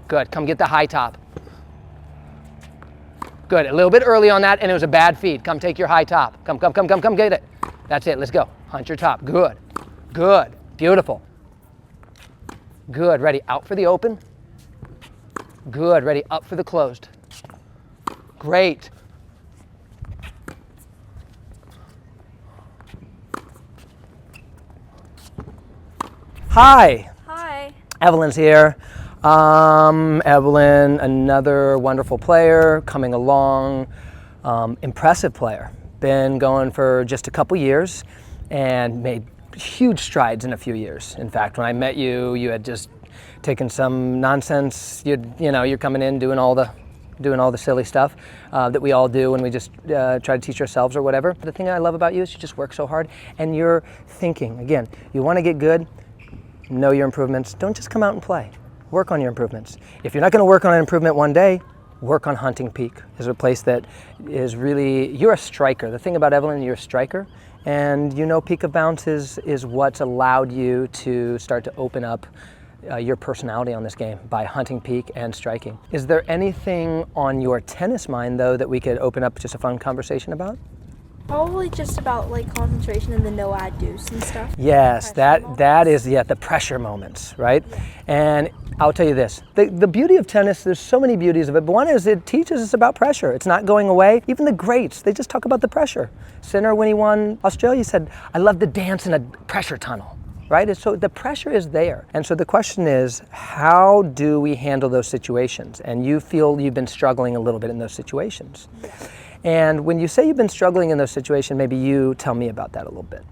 Good, come get the high top. Good, a little bit early on that, and it was a bad feed. Come take your high top. Come get it. That's it, let's go. Hunt your top, good, good, beautiful. Good, ready, out for the open. Good, ready, up for the closed. Great. Hi. Hi. Evelyn's here. Evelyn, another wonderful player coming along, impressive player. Been going for just a couple years and made huge strides in a few years. In fact, when I met you, you had just taken some nonsense. You're coming in doing all the silly stuff that we all do when we just try to teach ourselves or whatever. The thing I love about you is you just work so hard and you're thinking. Again, you want to get good, know your improvements. Don't just come out and play. Work on your improvements. If you're not going to work on an improvement one day, work on Hunting Peak. Is a place that is really, you're a striker. The thing about Evelyn, you're a striker, and peak of bounce is what's allowed you to start to open up your personality on this game by hunting peak and striking. Is there anything on your tennis mind, though, that we could open up just a fun conversation about? Probably just about like concentration and the no ad deuce and stuff. Yes, that is the pressure moments, right? Yeah. And I'll tell you this, the beauty of tennis, there's so many beauties of it, but one is it teaches us about pressure. It's not going away. Even the greats, they just talk about the pressure. Sinner, when he won Australia, said, I love to dance in a pressure tunnel, right? And so the pressure is there. And so the question is, how do we handle those situations? And you feel you've been struggling a little bit in those situations. Yeah. And when you say you've been struggling in those situations, maybe you tell me about that a little bit.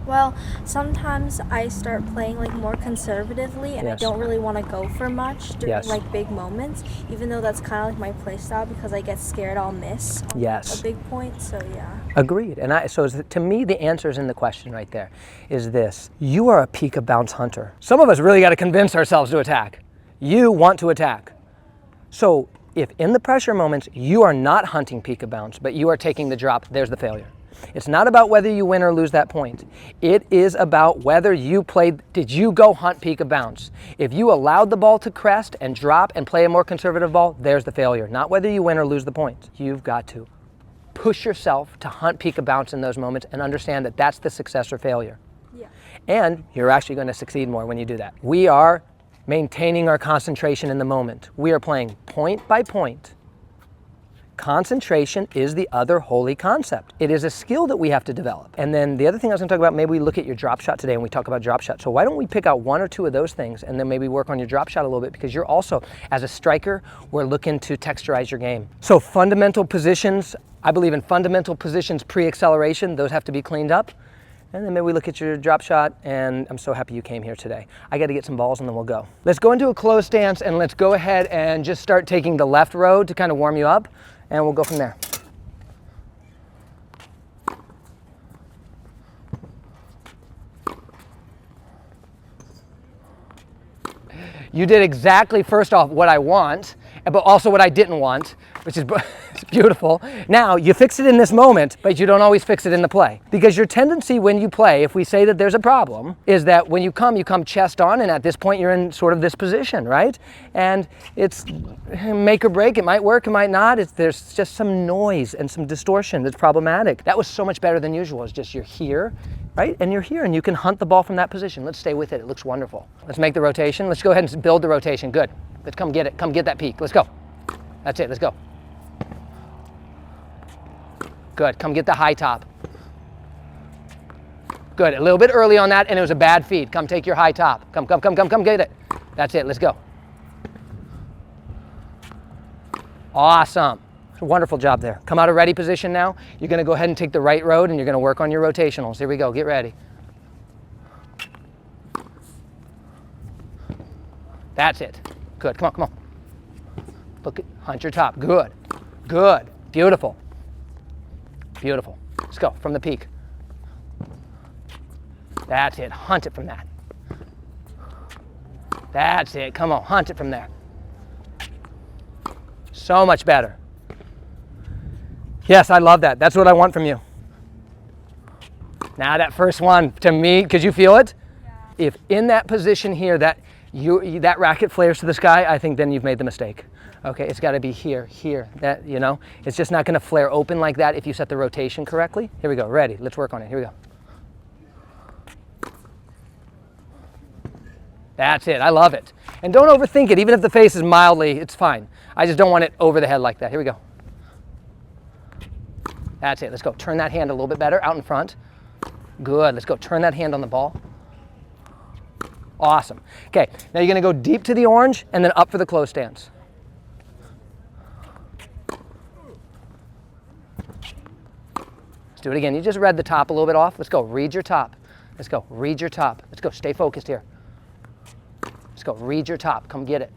Well, sometimes I start playing like more conservatively and Yes. I don't really want to go for much during Yes. like big moments, even though that's kind of like my play style because I get scared I'll miss on Yes. a big point, so yeah. Agreed. And to me, the answer is in the question right there, is this. You are a peak of bounce hunter. Some of us really got to convince ourselves to attack. You want to attack. So if in the pressure moments, you are not hunting peak of bounce, but you are taking the drop, there's the failure. It's not about whether you win or lose that point. It is about whether you played, did you go hunt peak of bounce? If you allowed the ball to crest and drop and play a more conservative ball, there's the failure. Not whether you win or lose the point. You've got to push yourself to hunt peak of bounce in those moments and understand that that's the success or failure. Yeah. And you're actually going to succeed more when you do that. We are maintaining our concentration in the moment. We are playing point by point. Concentration is the other holy concept. It is a skill that we have to develop. And then the other thing I was going to talk about, maybe we look at your drop shot today and we talk about drop shot. So why don't we pick out one or two of those things and then maybe work on your drop shot a little bit, because you're also, as a striker, we're looking to texturize your game. So fundamental positions, I believe in fundamental positions pre-acceleration, those have to be cleaned up. And then maybe we look at your drop shot, and I'm so happy you came here today. I got to get some balls and then we'll go. Let's go into a closed stance and let's go ahead and just start taking the left road to kind of warm you up, and we'll go from there. You did exactly, first off, what I want, but also what I didn't want, which is beautiful. Now, you fix it in this moment, but you don't always fix it in the play. Because your tendency when you play, if we say that there's a problem, is that when you come chest on, and at this point you're in sort of this position, right? And it's make or break. It might work, it might not. There's just some noise and some distortion that's problematic. That was so much better than usual. It's just you're here, right? And you're here and you can hunt the ball from that position. Let's stay with it. It looks wonderful. Let's make the rotation. Let's go ahead and build the rotation. Good. Let's come get it. Come get that peak. Let's go. That's it. Let's go. Good. Come get the high top. Good. A little bit early on that, and it was a bad feed. Come take your high top. Come get it. That's it. Let's go. Awesome. Wonderful job there. Come out of ready position now. You're going to go ahead and take the right road, and you're going to work on your rotationals. Here we go. Get ready. That's it. Good. Come on. Look, hunt your top. Good. Good. Beautiful. Beautiful. Let's go from the peak. That's it. Hunt it from that. That's it. Come on. Hunt it from there. So much better. Yes, I love that. That's what I want from you. Now that first one, to me, could you feel it? Yeah. If in that position here, that That racket flares to the sky, I think then you've made the mistake. Okay, it's got to be here, that, you know. It's just not going to flare open like that if you set the rotation correctly. Here we go, ready, let's work on it, here we go. That's it, I love it. And don't overthink it, even if the face is mildly, it's fine. I just don't want it over the head like that. Here we go. That's it, let's go. Turn that hand a little bit better, out in front. Good, let's go. Turn that hand on the ball. Awesome. Okay, now you're gonna go deep to the orange and then up for the close stance. Let's do it again. You just read the top a little bit off. Let's go, read your top. Let's go, read your top. Let's go, stay focused here. Let's go, read your top, come get it.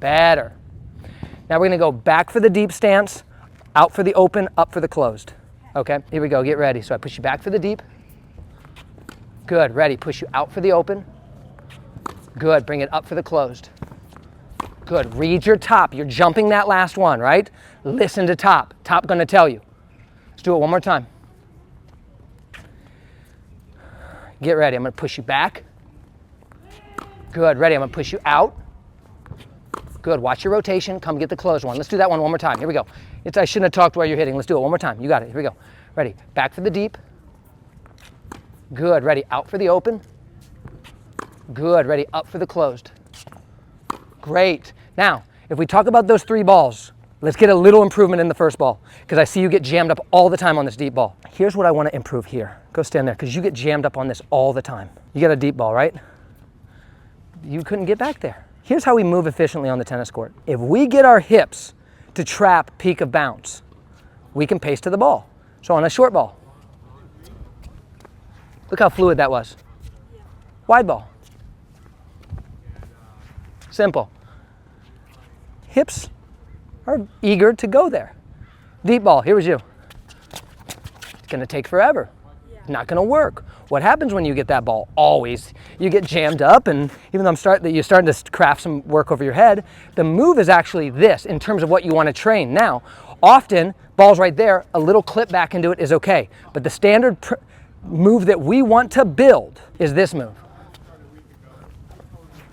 Better. Now we're gonna go back for the deep stance, out for the open, up for the closed. Okay, here we go, get ready. So I push you back for the deep. Good, ready, push you out for the open. Good, bring it up for the closed. Good, read your top. You're jumping that last one, right? Listen to top. Top gonna tell you. Let's do it one more time. Get ready, I'm gonna push you back. Good, ready, I'm gonna push you out. Good, watch your rotation, come get the closed one. Let's do that one more time, here we go. I shouldn't have talked while you're hitting, let's do it one more time. You got it, here we go. Ready, back for the deep. Good, ready, out for the open. Good, ready, up for the closed. Great. Now, if we talk about those 3 balls, let's get a little improvement in the first ball, because I see you get jammed up all the time on this deep ball. Here's what I want to improve here. Go stand there, because you get jammed up on this all the time. You got a deep ball, right? You couldn't get back there. Here's how we move efficiently on the tennis court. If we get our hips to trap peak of bounce, we can pace to the ball. So on a short ball, look how fluid that was. Wide ball. Simple. Hips are eager to go there. Deep ball, here was you. It's gonna take forever. Not gonna work. What happens when you get that ball? Always, you get jammed up, and even though you're starting to craft some work over your head, the move is actually this in terms of what you wanna train. Now, often, ball's right there, a little clip back into it is okay, but the standard move that we want to build is this move.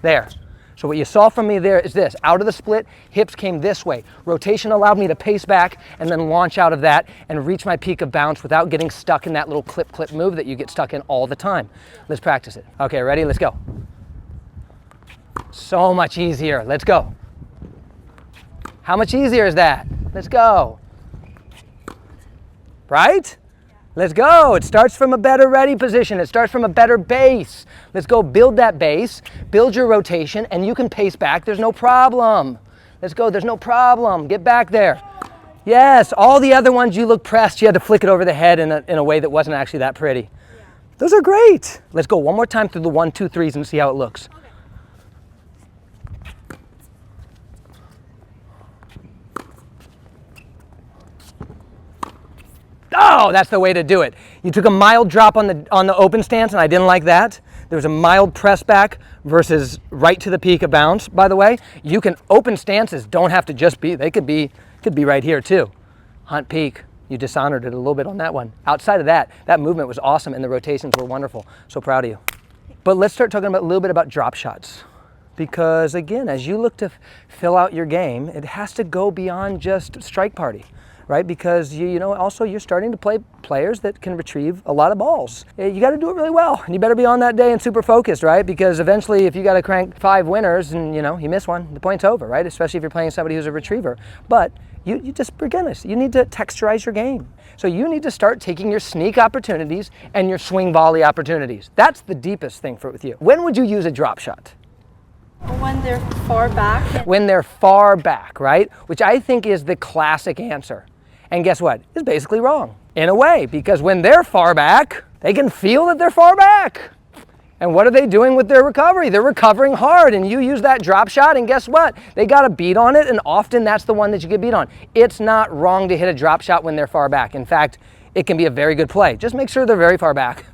There. So what you saw from me there is this. Out of the split, hips came this way. Rotation allowed me to pace back and then launch out of that and reach my peak of bounce without getting stuck in that little clip move that you get stuck in all the time. Let's practice it. Okay, ready? Let's go. So much easier. Let's go. How much easier is that? Let's go. Right? Let's go. It starts from a better ready position. It starts from a better base. Let's go build that base, build your rotation, and you can pace back. There's no problem. Let's go. There's no problem. Get back there. Yes, all the other ones you look pressed. You had to flick it over the head in a way that wasn't actually that pretty. Yeah. Those are great. Let's go one more time through the 1, 2, 3s and see how it looks. Oh, that's the way to do it. You took a mild drop on the open stance, and I didn't like that. There was a mild press back versus right to the peak of bounce, by the way. You can, open stances don't have to just be, they could be right here too. Hunt peak, you dishonored it a little bit on that one. Outside of that, that movement was awesome and the rotations were wonderful. So proud of you. But let's start talking about a little bit about drop shots. Because again, as you look to fill out your game, it has to go beyond just strike party. Right? Because you know, also you're starting to play players that can retrieve a lot of balls. You got to do it really well, and you better be on that day and super focused, right? Because eventually, if you got to crank 5 winners and you know you miss one, the point's over, right? Especially if you're playing somebody who's a retriever. But you just begin this. You need to texturize your game. So you need to start taking your sneak opportunities and your swing volley opportunities. That's the deepest thing with you. When would you use a drop shot? When they're far back. When they're far back, right? Which I think is the classic answer. And guess what? It's basically wrong, in a way, because when they're far back, they can feel that they're far back. And what are they doing with their recovery? They're recovering hard, and you use that drop shot, and guess what? They got a beat on it, and often that's the one that you get beat on. It's not wrong to hit a drop shot when they're far back. In fact, it can be a very good play. Just make sure they're very far back,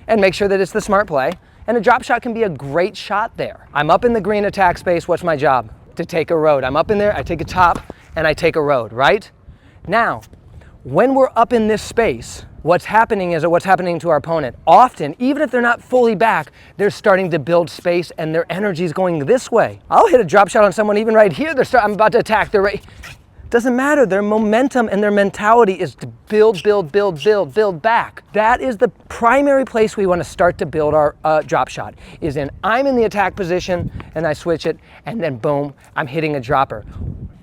and make sure that it's the smart play. And a drop shot can be a great shot there. I'm up in the green attack space. What's my job? To take a road. I'm up in there, I take a top, and I take a road, right? Now, when we're up in this space, what's happening is, or what's happening to our opponent, often, even if they're not fully back, they're starting to build space and their energy is going this way. I'll hit a drop shot on someone even right here. I'm about to attack. They're right. Doesn't matter. Their momentum and their mentality is to build, build, build, build, build back. That is the primary place we want to start to build our drop shot, is in I'm in the attack position and I switch it and then boom, I'm hitting a dropper.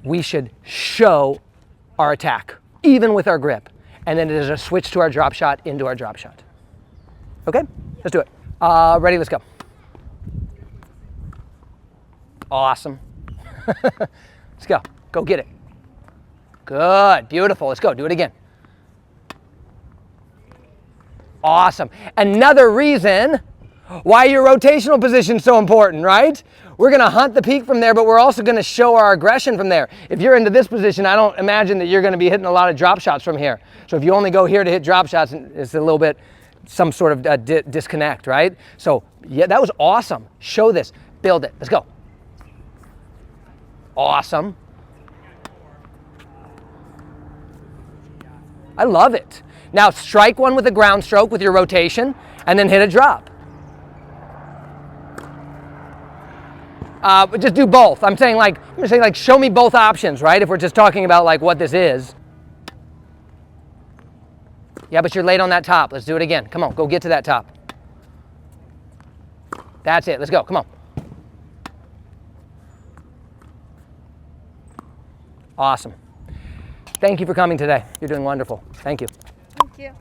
We should show our attack, even with our grip. And then it is a switch to our drop shot into our drop shot. Okay, let's do it. Ready, let's go. Awesome. Let's go, go get it. Good, beautiful, let's go, do it again. Awesome. Another reason why your rotational position is so important, right? We're gonna hunt the peak from there, but we're also gonna show our aggression from there. If you're into this position, I don't imagine that you're gonna be hitting a lot of drop shots from here. So if you only go here to hit drop shots, it's a little bit, some sort of disconnect, right? So yeah, that was awesome. Show this, build it, let's go. Awesome. I love it. Now strike one with a ground stroke with your rotation and then hit a drop. Just do both. I'm saying like show me both options, right? If we're just talking about like what this is. Yeah, but you're late on that top. Let's do it again. Come on, go get to that top. That's it, let's go, come on. Awesome. Thank you for coming today. You're doing wonderful. Thank you. Thank you.